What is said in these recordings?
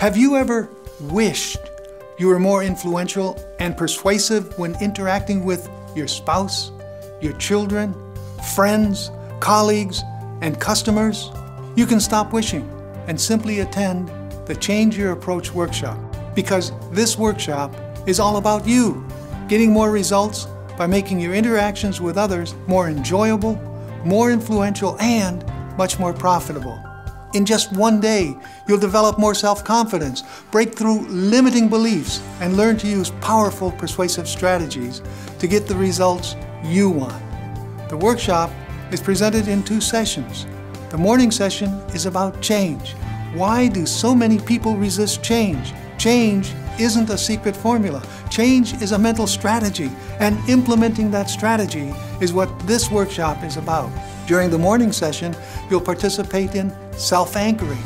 Have you ever wished you were more influential and persuasive when interacting with your spouse, your children, friends, colleagues, and customers? You can stop wishing and simply attend the Change Your Approach workshop, because this workshop is all about you getting more results by making your interactions with others more enjoyable, more influential, and much more profitable. In just one day, you'll develop more self-confidence, break through limiting beliefs, and learn to use powerful persuasive strategies to get the results you want. The workshop is presented in 2 sessions. The morning session is about change. Why do so many people resist change? Change isn't a secret formula. Change is a mental strategy, and implementing that strategy is what this workshop is about. During the morning session, you'll participate in self-anchoring,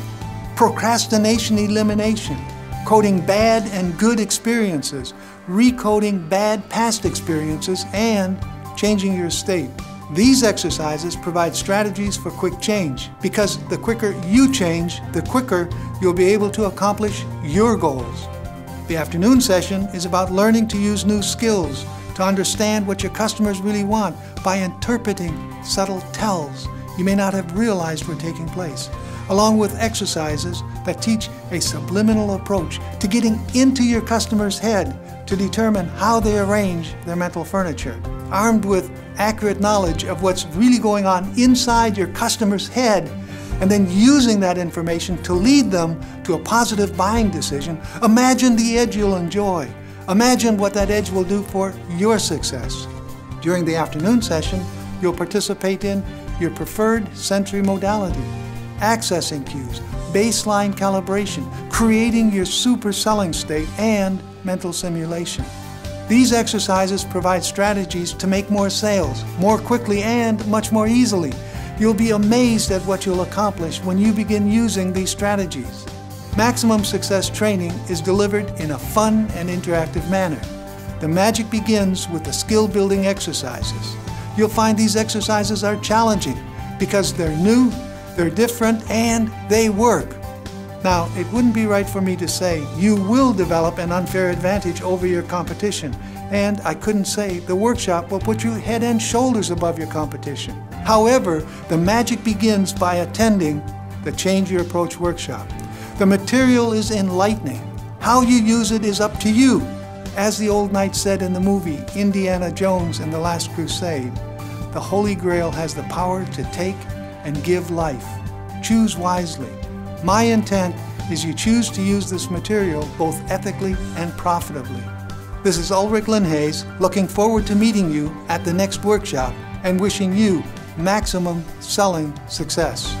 procrastination elimination, coding bad and good experiences, recoding bad past experiences, and changing your state. These exercises provide strategies for quick change, because the quicker you change, the quicker you'll be able to accomplish your goals. The afternoon session is about learning to use new skills to understand what your customers really want by interpreting subtle tells you may not have realized were taking place, along with exercises that teach a subliminal approach to getting into your customer's head to determine how they arrange their mental furniture. Armed with accurate knowledge of what's really going on inside your customer's head, and then using that information to lead them to a positive buying decision, imagine the edge you'll enjoy. Imagine what that edge will do for your success. During the afternoon session, you'll participate in your preferred sensory modality, accessing cues, baseline calibration, creating your super selling state, and mental simulation. These exercises provide strategies to make more sales, more quickly and much more easily. You'll be amazed at what you'll accomplish when you begin using these strategies. Maximum Success training is delivered in a fun and interactive manner. The magic begins with the skill-building exercises. You'll find these exercises are challenging because they're new, they're different, and they work. Now, it wouldn't be right for me to say you will develop an unfair advantage over your competition, and I couldn't say the workshop will put you head and shoulders above your competition. However, the magic begins by attending the Change Your Approach workshop. The material is enlightening. How you use it is up to you. As the old knight said in the movie Indiana Jones and the Last Crusade, the Holy Grail has the power to take and give life. Choose wisely. My intent is you choose to use this material both ethically and profitably. This is Ulrich Linhays, looking forward to meeting you at the next workshop and wishing you maximum selling success.